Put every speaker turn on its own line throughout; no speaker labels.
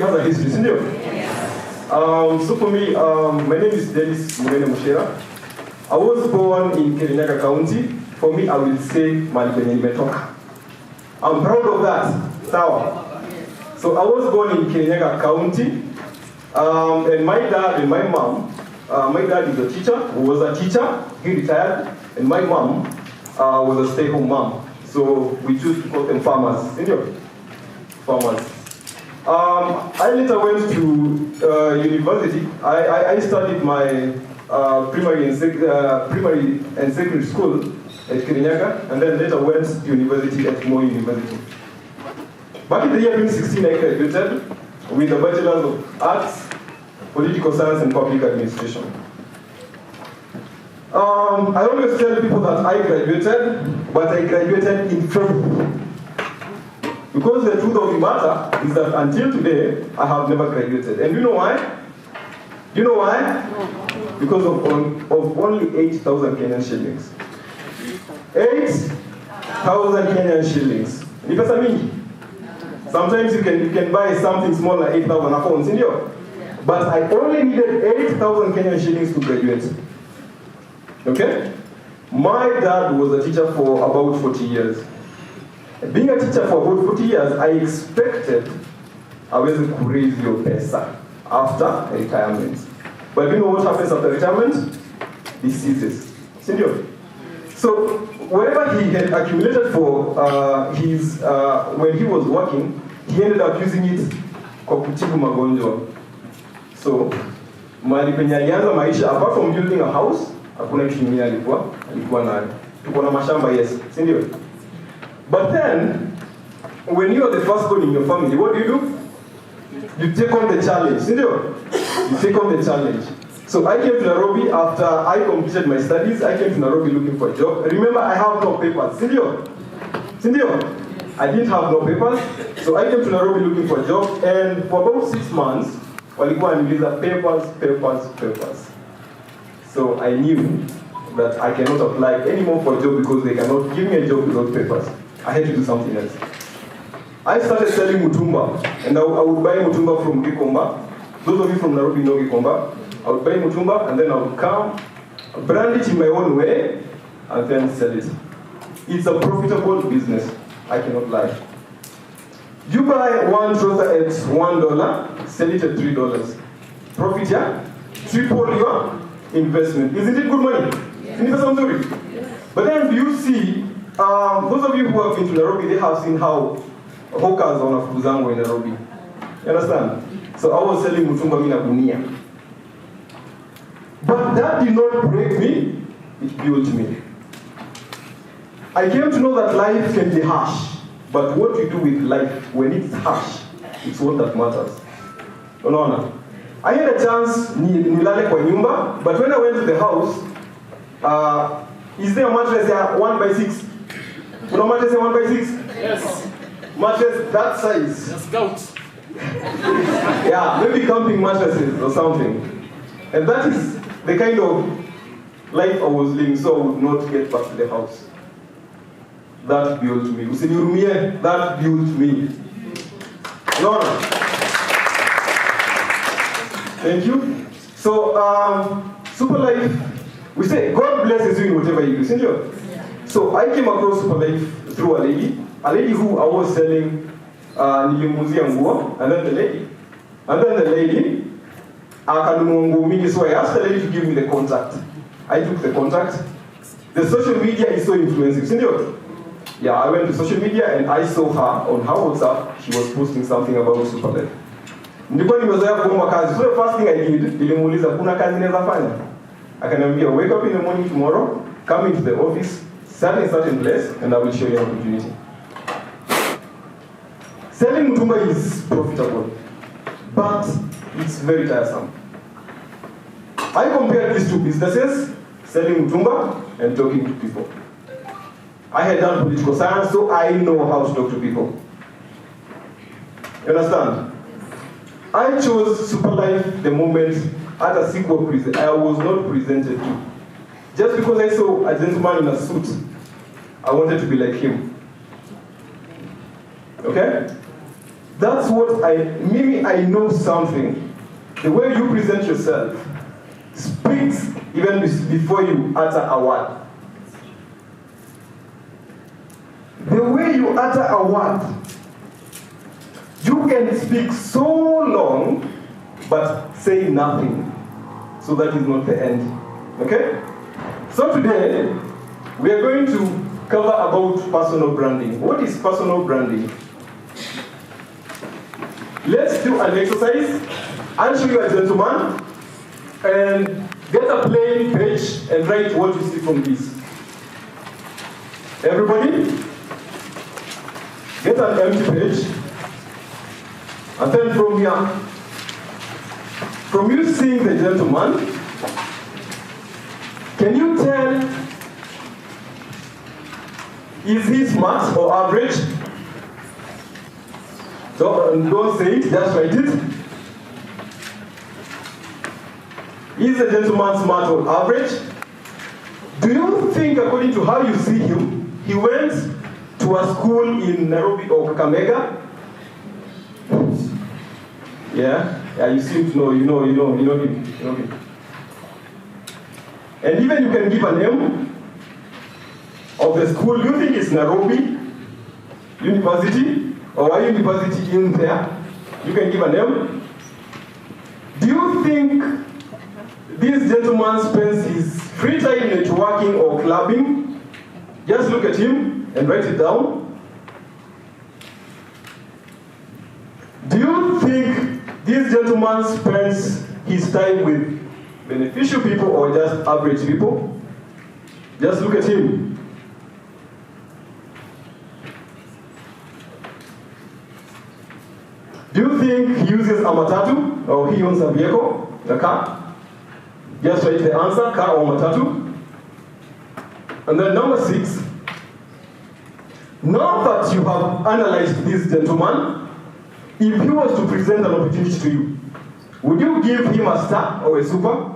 has a history, isn't it? So for me, my name is Denis Munene. I was born in Kirinyaga County. For me, I will say Mali nimetoka. I'm proud of that. Sawa. So I was born in Kirinyaga County, and my dad and my mom. My dad is a teacher. Who was a teacher. He retired, and my mom was a stay-home mom. So we choose to call them farmers. Senior farmers. I later went to university. I studied my primary and secondary school at Kirinyaga, and then later went to university at Moi University. Back in the year 2016, I graduated with a Bachelor of Arts, Political Science, and Public Administration. I always tell people that I graduated, but I graduated in February. Because the truth of the matter is that until today, I have never graduated. And you know why? Do you know why? Because of only 8,000 Kenyan shillings. 8,000 Kenyan shillings. Ni pesa mingi. Sometimes you can buy something small like 8,000 accounts in here. But I only needed 8,000 Kenyan shillings to graduate. Okay? My dad was a teacher for about 40 years. Being a teacher for about 40 years, I expected I was to raise your pesa after retirement. But you know what happens after retirement? Diseases. Senior. So whatever he had accumulated for when he was working, he ended up using it kwa kutibu magonjwa. So mahali penye alianza maisha, apart from building a house, hakuna kitu kingine alikuwa nayo. Tuko na mashamba, yes. Senior. But then, when you are the firstborn in your family, what do? You take on the challenge, you take on the challenge. So I came to Nairobi after I completed my studies. I came to Nairobi looking for a job. Remember, I have no papers. I didn't have no papers. So I came to Nairobi looking for a job. And for about 6 months, walikuwa wananiuliza papers. So I knew that I cannot apply anymore for a job because they cannot give me a job without papers. I had to do something else. I started selling mutumba, and I would buy mutumba from Gikomba. Those of you from Nairobi know Gikomba. I would buy mutumba, and then I would come, brand it in my own way, and then sell it. It's a profitable business. I cannot lie. You buy one trouser at $1, sell it at $3. Profit, yeah? Triple your investment. Isn't it good money? Yes. But then do you see, those of you who have been to Nairobi, they have seen how hawkers on a Fuzango in Nairobi. You understand? So I was selling mutumba mina gunia. But that did not break me, it built me. I came to know that life can be harsh, but what you do with life when it's harsh, it's what that matters. No. I had a chance, nilale kwa nyumba, but when I went to the house, is there a mattress there 1x6? Kuna mattress there 1x6?
Yes.
Mattress that size.
The Scout.
Yeah, maybe camping mattresses or something. And that is the kind of life I was living, so I would not get back to the house. That built me. Usinihurumie, that built me. No. Thank you. So, Superlife, we say God blesses you in whatever you do, isn't it? So I came across Superlife through a lady who I was selling nilimuzia nguo, and then the lady akanunua nguo mingi, so I asked the lady to give me the contact. I took the contact. The social media is so influential, isn't it? Yeah, I went to social media and I saw her on her WhatsApp. She was posting something about Superlife. Ndipo nimezoea kuomba kazi. So the first thing I did, nilimuuliza kuna kazi naweza fanya? Akaniambia, wake up in the morning tomorrow, come into the office, start in certain place, and I will show you an opportunity. Selling mutumba is profitable, but it's very tiresome. I compared these two businesses, selling mutumba and talking to people. I had done political science, so I know how to talk to people. You understand? I chose Superlife the moment at a sequel I was not presented to. Just because I saw a gentleman in a suit, I wanted to be like him. Okay? That's what I know something. The way you present yourself speaks even before you utter a word. The way you utter a word, you can speak so long but say nothing. So that is not the end. Okay? So today, we are going to cover about personal branding. What is personal branding? Let's do an exercise. I'll show you a gentleman and get a plain page and write what you see from this. Everybody, get an empty page. And then from here, from you seeing the gentleman, can you tell, is he smart or average? Don't say it, just write it. Is the gentleman smart or average? Do you think, according to how you see him, he went to a school in Nairobi or Kakamega? Yeah, you seem to know, you know him. And even you can give a name of the school. You think it's Nairobi University, or a university in there? You can give a name. Do you think this gentleman spends his free time networking or clubbing? Just look at him and write it down. Do you think this gentleman spends his time with beneficial people or just average people? Just look at him. Do you think he uses a matatu or he owns a vehicle, a car? Just write the answer, car or matatu. And then number 6. Now that you have analyzed this gentleman, if he was to present an opportunity to you, would you give him a star or a super?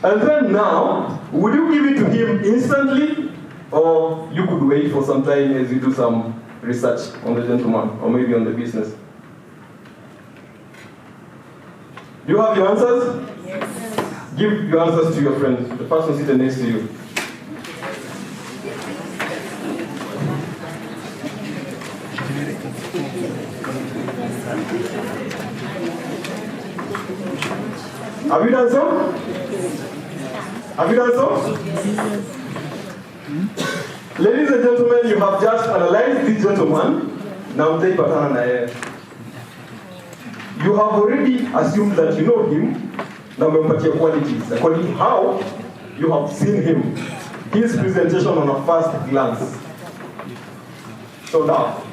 And then now, would you give it to him instantly, or you could wait for some time as you do some research on the gentleman, or maybe on the business? Do you have your answers? Yes. Give your answers to your friend, the person sitting next to you. Have you done so? Have you done so? Ladies and gentlemen, you have just analyzed this gentleman. Now take Batana. You have already assumed that you know him. Now your qualities. According to how you have seen him, his presentation on a first glance. So now,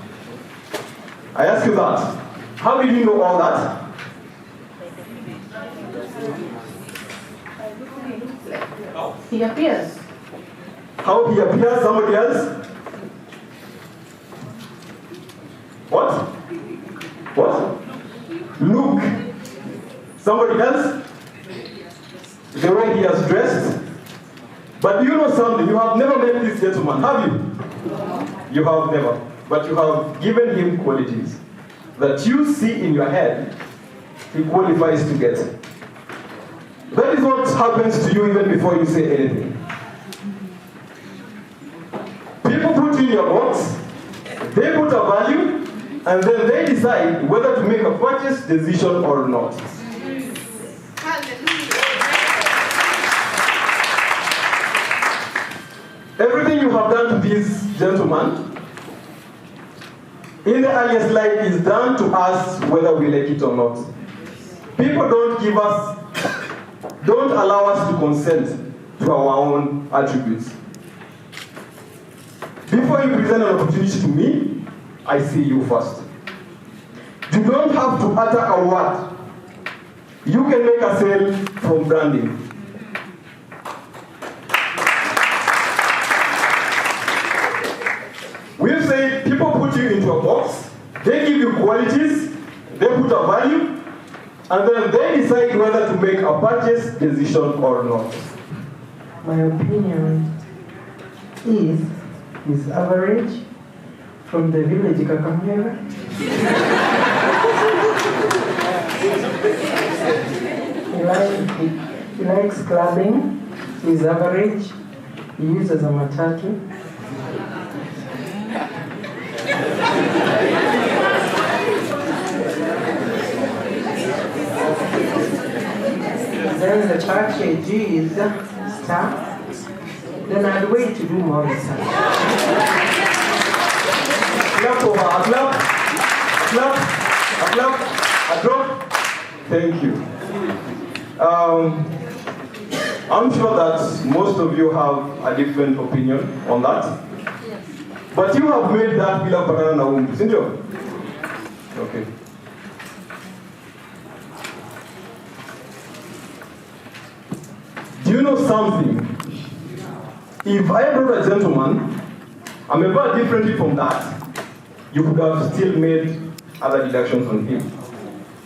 I ask you that. How did you know all that?
He appears.
How he appears, somebody else? What? Look. Somebody else? The way he has dressed. But you know something, you have never met this gentleman, have you? You have never. But you have given him qualities that you see in your head he qualifies to get. That is what happens to you even before you say anything. People put in your box, they put a value, and then they decide whether to make a purchase decision or not. Everything you have done to this gentleman in the earlier slide is done to us whether we like it or not. People don't allow us to consent to our own attributes. Before you present an opportunity to me, I see you first. You don't have to utter a word. You can make a sale from branding. We've said people put you into a box, they give you qualities, they put a value, and then they decide whether to make a purchase decision or not.
My opinion is average from the village Kakamega. He likes clubbing. He's average. He uses a matatu. Then the package is star. Then I'd wait to do more research.
Clap for her. A drop. Thank you. I'm sure that most of you have a different opinion on that. But you have made that bila banana na umbu, isn't it? Okay. Do you know something? If I brought a gentleman, I'm about differently from that, you could have still made other deductions on him.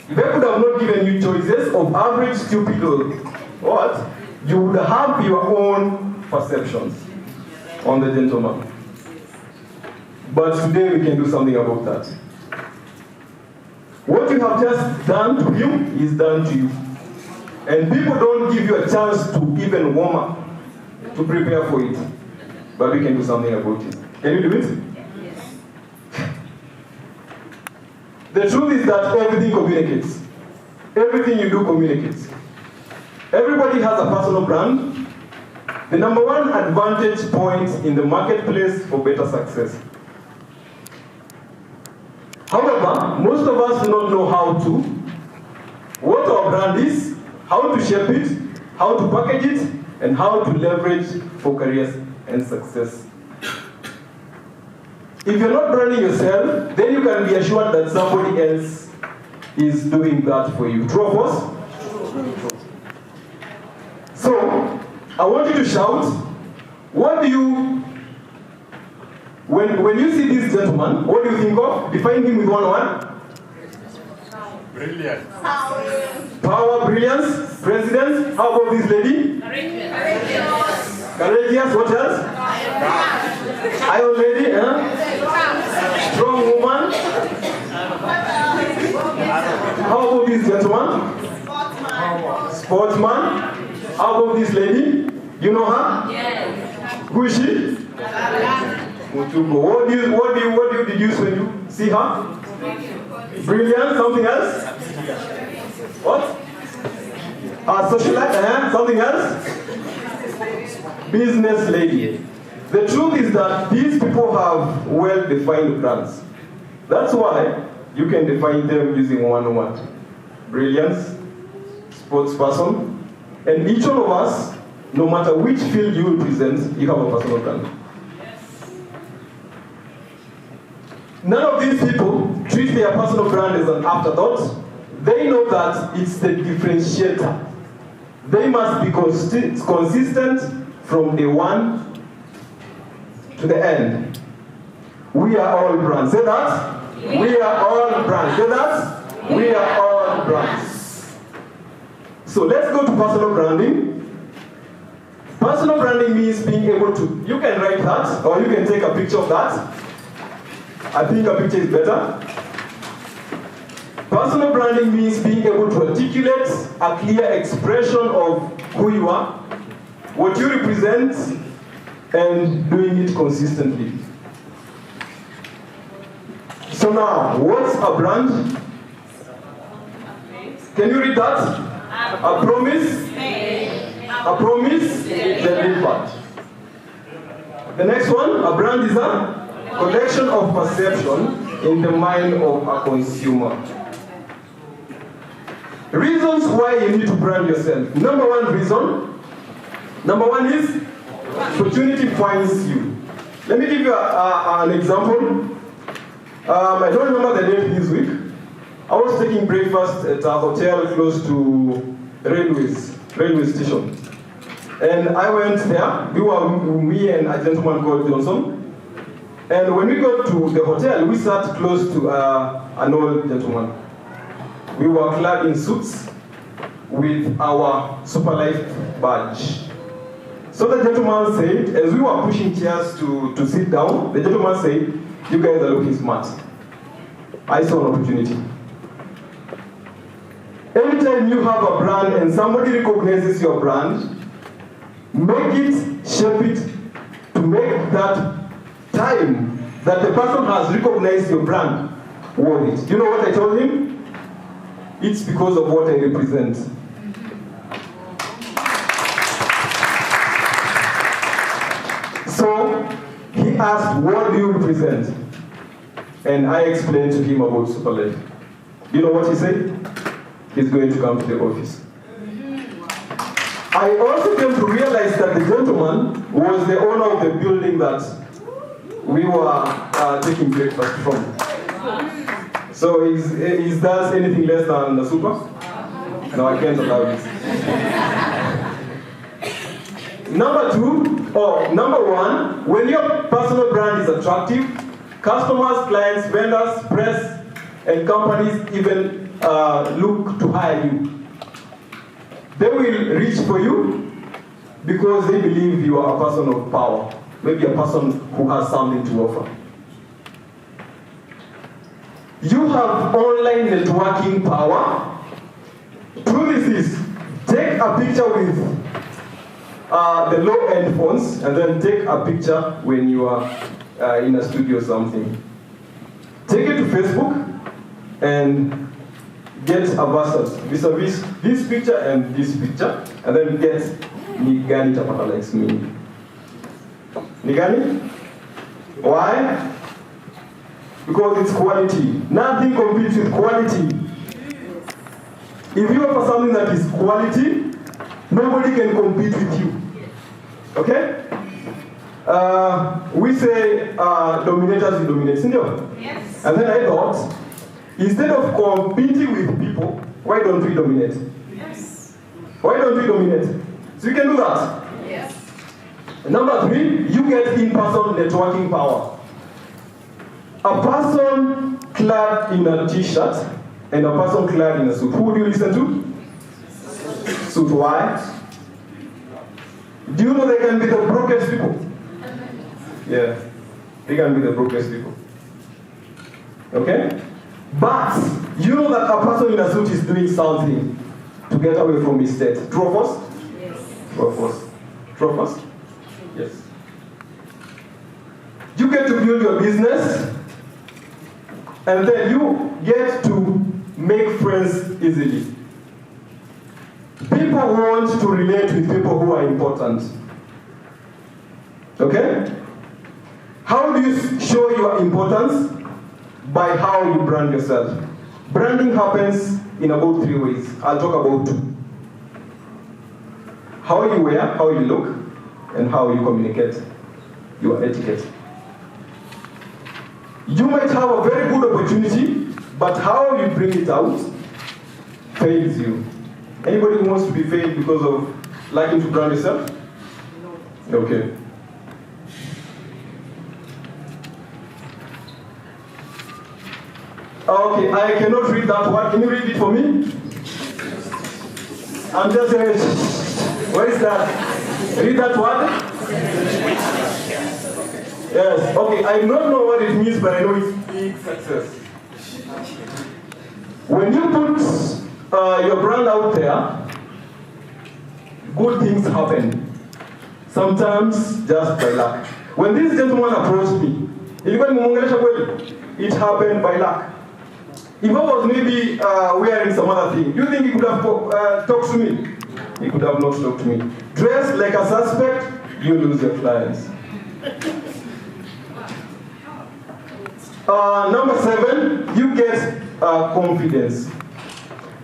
If I could have not given you choices of average, stupid, or what, you would have your own perceptions on the gentleman. But today we can do something about that. What you have just done to him is done to you. And people don't give you a chance to even warm up, to prepare for it. But we can do something about it. Can you do it? Yes. The truth is that everything communicates. Everything you do communicates. Everybody has a personal brand. The number one advantage point in the marketplace for better success. However, most of us do not know how to, what our brand is, how to shape it, how to package it, and how to leverage for careers and success. If you're not branding yourself, then you can be assured that somebody else is doing that for you. True or false? So, I want you to shout, what do you, when you see this gentleman, what do you think of? Define him with one word.
Brilliant.
Power, brilliance, presidents. How about this lady? Courageous. What else? Iron lady, strong woman. How about this gentleman? Sportsman. How about this lady? You know her?
Yes.
Who is she? What do you deduce when you see her? Brilliant. Something else? What? Socialite. Something else? Business lady. The truth is that these people have well-defined brands. That's why you can define them using one word. Brilliance, sportsperson, and each one of us, no matter which field you represent, you have a personal brand. None of these people treat their personal brand as an afterthought. They know that it's the differentiator. They must be consistent from day one to the end. We are all brands. Say that. We are all brands. Say that. We are all brands. So let's go to personal branding. Personal branding means being able to, you can write that, or you can take a picture of that. I think a picture is better. Personal branding means being able to articulate a clear expression of who you are, what you represent, and doing it consistently. So now, what's a brand? Can you read that? A promise. A promise delivered. The next one, a brand is a collection of perception in the mind of a consumer. Reasons why you need to brand yourself. Number one reason. Number one is opportunity finds you. Let me give you an example. I don't remember the name this week. I was taking breakfast at a hotel close to railway station. And I went there. We were me and a gentleman called Johnson. And when we got to the hotel, we sat close to an old gentleman. we were clad in suits with our Superlife badge. So the gentleman said, as we were pushing chairs to sit down, the gentleman said, "You guys are looking smart." I saw an opportunity. Anytime you have a brand and somebody recognizes your brand, make it, shape it, to make that time that the person has recognized your brand worth it. Do you know what I told him? It's because of what I represent. So he asked, "What do you represent?" And I explained to him about Superlife. You know what he said? He's going to come to the office. I also came to realize that the gentleman was the owner of the building that we were taking breakfast from. So is that anything less than the super? No, I can't allow this. Number one, when your personal brand is attractive, customers, clients, vendors, press, and companies even look to hire you. They will reach for you because they believe you are a person of power, maybe a person who has something to offer. You have online networking power. Do this: take a picture with the low-end phones, and then take a picture when you are in a studio or something. Take it to Facebook and get ambassadors vis-a-vis this picture and this picture, and then get Nigani Tapata likes me. Nigani? Why? Because it's quality. Nothing competes with quality. If you offer something that is quality, nobody can compete with you. Okay? We say dominators will dominate. Yes. And then I thought, instead of competing with people, why don't we dominate? Yes. Why don't we dominate? So you can do that. Yes. Number 3, you get in-person networking power. A person clad in a t-shirt and a person clad in a suit. Who would you listen to? Suit. Why? Do you know they can be the brokest people? Yeah. They can be the brokest people. Okay? But you know that a person in a suit is doing something to get away from his state. True or false? Yes. True or false? True or false? Yes. You get to build your business, and then you get to make friends easily. People want to relate with people who are important. Okay? How do you show your importance? By how you brand yourself. Branding happens in about 3 ways. I'll talk about 2. How you wear, how you look, and how you communicate your etiquette. You might have a very good opportunity, but how you bring it out fails you. Anybody who wants to be failed because of liking to brand yourself? No. Okay. Okay, I cannot read that word. Can you read it for me? I'm just saying, what is that? Read that word? Yes, okay, I don't know what it means, but I know it's big success. When you put your brand out there, good things happen. Sometimes just by luck. When this gentleman approached me, it happened by luck. If I was maybe wearing some other thing, do you think he could have talked to me? He could have not talked to me. Dress like a suspect, you lose your clients. Number 7, you get confidence.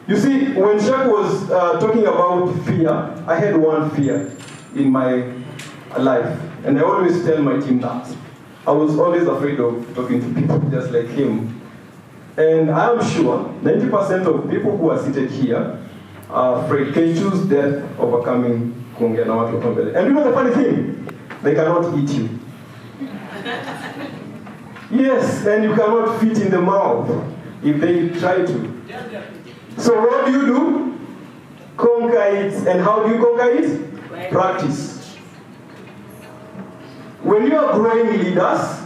You see, when Shaq was talking about fear, I had one fear in my life. And I always tell my team that. I was always afraid of talking to people just like him. And I am sure 90% of people who are seated here are afraid. Can choose death over coming kuongea na watu hapa mbele. And you know the funny thing? They cannot eat you. Yes, and you cannot fit in the mouth if they try to. So what do? Conquer it. And how do you conquer it? Practice. When you are growing leaders,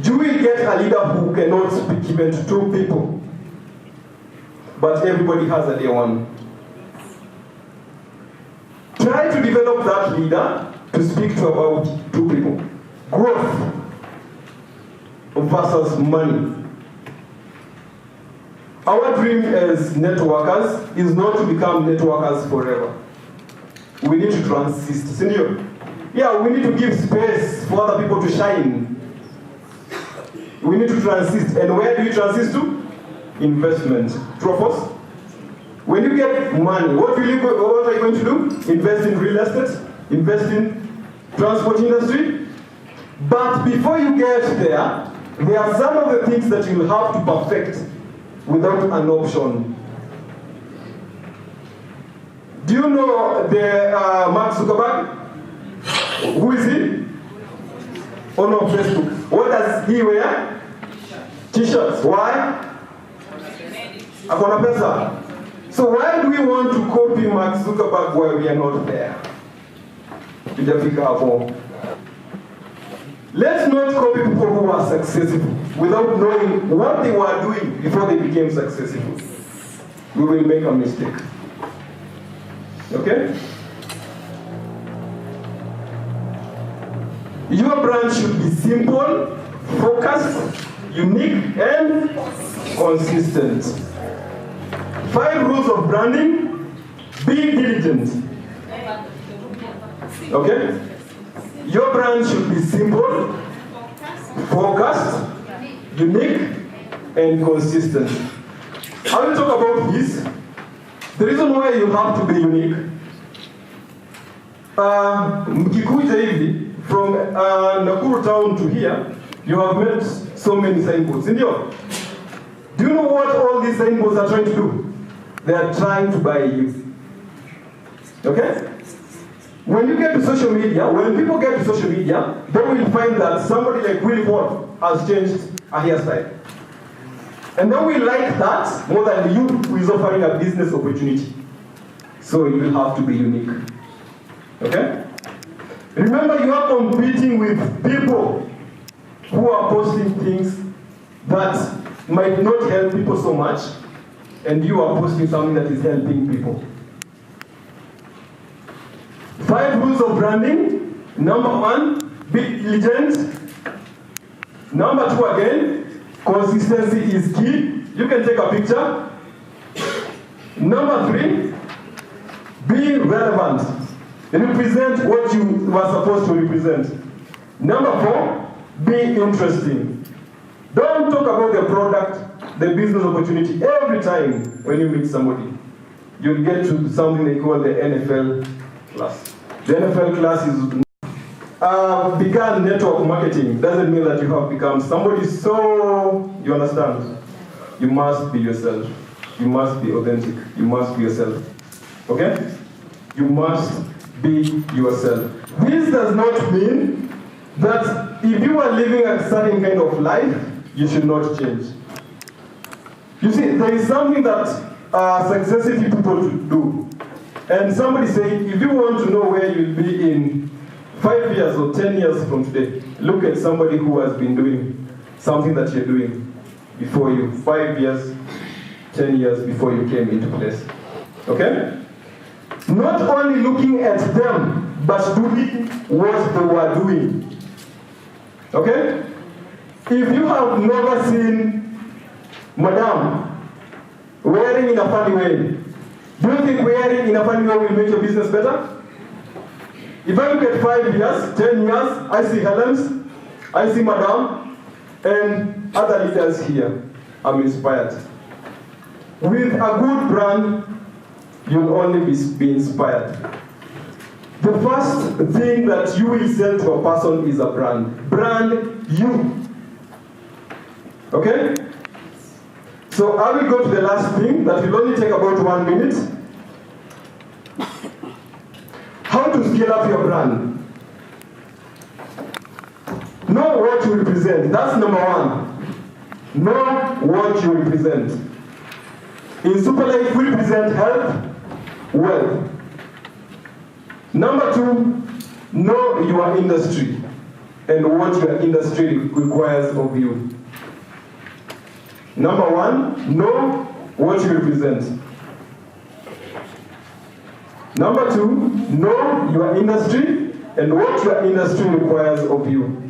you will get a leader who cannot speak even to 2 people. But everybody has a day one. Try to develop that leader to speak to about 2 people. Growth versus money. Our dream as networkers is not to become networkers forever. We need to transist. Senior? Yeah, we need to give space for other people to shine. We need to transist. And where do you transist to? Investment. True or false? When you get money, what are you going to do? Invest in real estate? Invest in transport industry? But before you get there are some of the things that you will have to perfect without an option. Do you know the Mark Zuckerberg? Who is he? Oh no, Facebook. What does he wear? T-shirts. Why? Akona pesa. So why do we want to copy Mark Zuckerberg while we are not there? Let's not copy people who are successful without knowing what they were doing before they became successful. We will make a mistake. Okay? Your brand should be simple, focused, unique, and consistent. 5 rules of branding. Be diligent. Okay? Your brand should be simple, focused, unique, and consistent. I will talk about this. The reason why you have to be unique. Mkikuja hivi, from Nakuru town to here, you have met so many signposts. Do you know what all these signposts are trying to do? They are trying to buy you. Okay? When you get to social media, when people get to social media, they will find that somebody like Willie Ford has changed a hairstyle. And they will like that more than you who is offering a business opportunity. So you will have to be unique. Okay? Remember, you are competing with people who are posting things that might not help people so much, and you are posting something that is helping people. 5 rules of branding. Number 1, be diligent. Number 2, again, consistency is key. You can take a picture. Number 3, be relevant. Represent what you were supposed to represent. Number 4, be interesting. Don't talk about the product, the business opportunity every time when you meet somebody. You'll get to something they call the NFL class. The NFL class is become network marketing. Doesn't mean that you have become somebody so, you understand? You must be yourself. You must be authentic. You must be yourself. Okay? You must be yourself. This does not mean that if you are living a certain kind of life, you should not change. You see, there is something that successful people do. And somebody saying, if you want to know where you'll be in 5 years or 10 years from today, look at somebody who has been doing something that you're doing before you, 5 years, 10 years before you came into place. Okay? Not only looking at them, but doing what they were doing. Okay? If you have never seen Madame wearing in a funny way, do you think wearing in a funny way will make your business better? If I look at 5 years, 10 years, I see Helens, I see Madame, and other leaders here. I'm inspired. With a good brand, you'll only be inspired. The first thing that you will sell to a person is a brand. Brand you. Okay? So I will go to the last thing that will only take about 1 minute. How to scale up your brand. Know what you represent. That's number 1. Know what you represent. In Superlife, we present health, wealth. Number 2, know your industry and what your industry requires of you. Number 1, know what you represent. Number 2, know your industry and what your industry requires of you.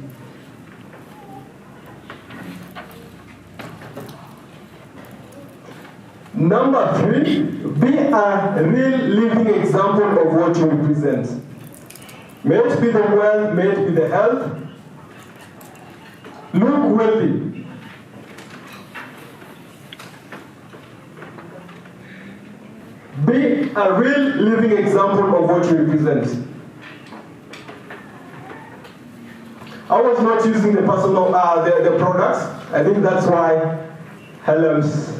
Number 3, be a real living example of what you represent. May it be the wealth, may it be the health. Look wealthy. Be a real living example of what you represent. I was not using the personal, the products. I think that's why Helms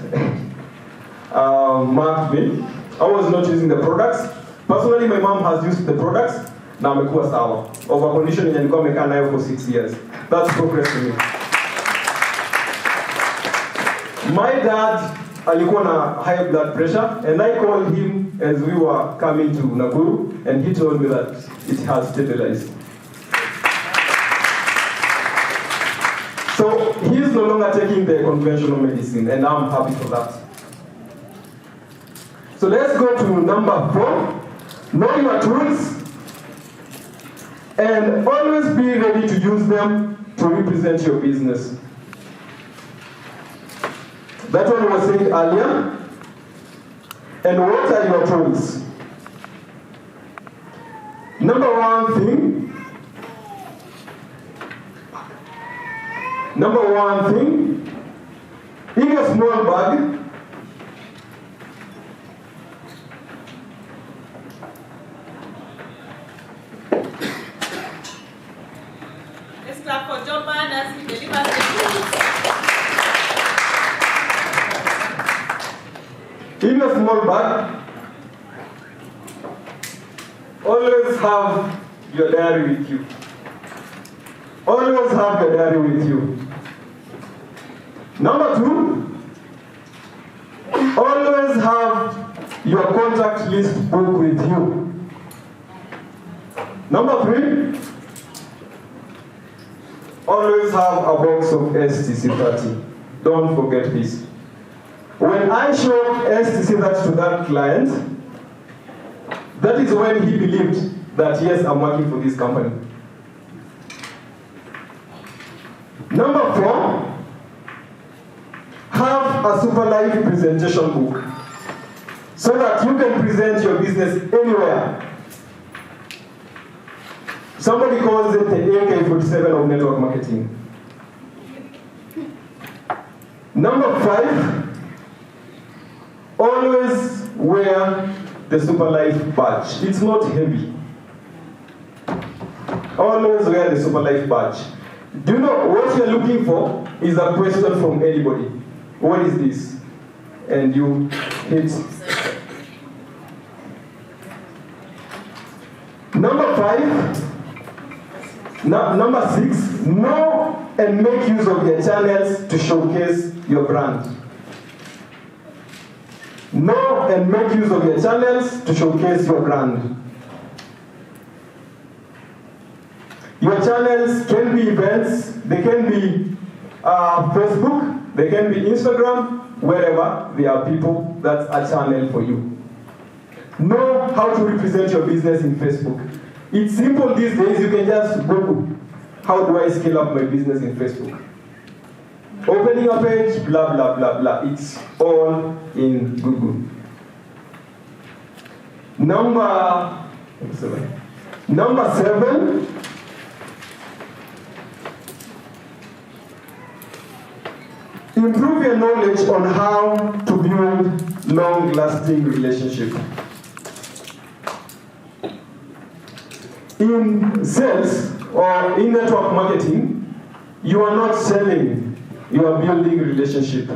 marked me. I was not using the products. Personally, my mom has used the products. Now I'm a sawa. Over conditioning and come nayo for 6 years. That's progress to me. My dad alikuwa na high blood pressure, and I called him as we were coming to Nakuru, and he told me that it has stabilized. So he's no longer taking the conventional medicine, and I'm happy for that. So let's go to number 4. Know your tools, and always be ready to use them to represent your business. That one was said earlier. And what are your tools? Number one thing, in your small bag,
let's clap for John Man as he delivers the
in a small bag, always have your diary with you. Always have your diary with you. Number 2, always have your contact list book with you. Number 3, always have a box of STC30. Don't forget this. When I showed STC30 to that client, that is when he believed that yes, I'm working for this company. Number 4, have a Superlife presentation book so that you can present your business anywhere. Somebody calls it the AK-47 of network marketing. Number 5, always wear the Superlife badge. It's not heavy. Always wear the Superlife badge. Do you know what you're looking for is a question from anybody. What is this? And you hit. Number 5, number 6, know and make use of your channels to showcase your brand. Know and make use of your channels to showcase your brand. Your channels can be events, they can be Facebook, they can be Instagram, wherever there are people, that's a channel for you. Know how to represent your business in Facebook. It's simple these days, you can just Google, how do I scale up my business in Facebook? Opening a page, blah, blah, blah, blah. It's all in Google. Number 7, improve your knowledge on how to build long-lasting relationships. In sales or in network marketing, you are not selling. You are building relationship.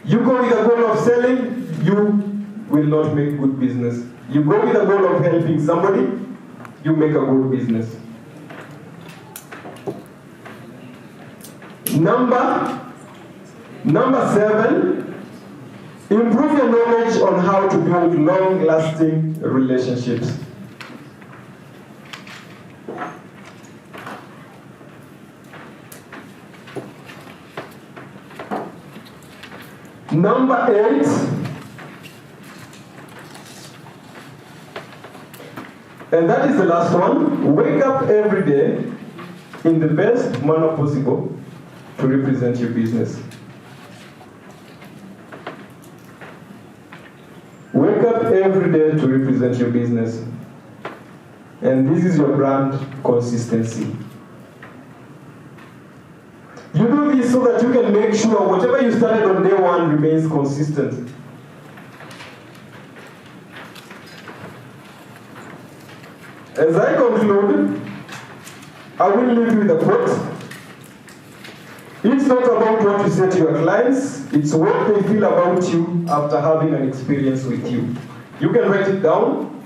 You go with the goal of selling, you will not make good business. You go with the goal of helping somebody, you make a good business. Number 7, Improve your knowledge on how to build long-lasting relationships. Number 8, and that is the last one, wake up every day in the best manner possible to represent your business. Wake up every day to represent your business. And this is your brand consistency. You do this so that you can make sure whatever you started on day one remains consistent. As I conclude, I will leave you with a quote. It's not about what you say to your clients, it's what they feel about you after having an experience with you. You can write it down.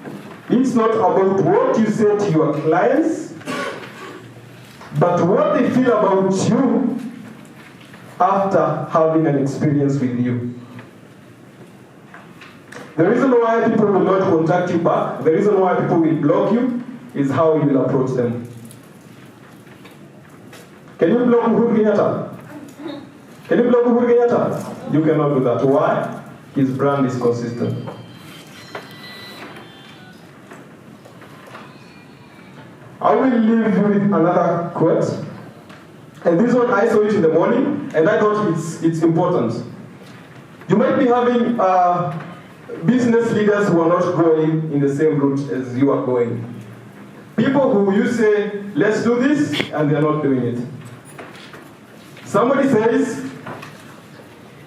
It's not about what you say to your clients, but what they feel about you after having an experience with you. The reason why people will not contact you back, the reason why people will block you, is how you will approach them. Can you block Uhuru Kenyatta? Can you block Uhuru Kenyatta? You cannot do that. Why? His brand is consistent. I will leave you with another quote. And this one, I saw it in the morning, and I thought it's important. You might be having business leaders who are not going in the same route as you are going. People who you say, let's do this, and they're not doing it. Somebody says,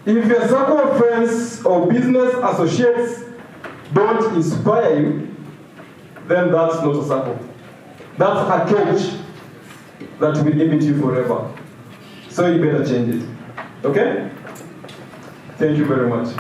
if your circle of friends or business associates don't inspire you, then that's not a circle. That's a cage that will limit you forever. So you better change it. Okay? Thank you very much.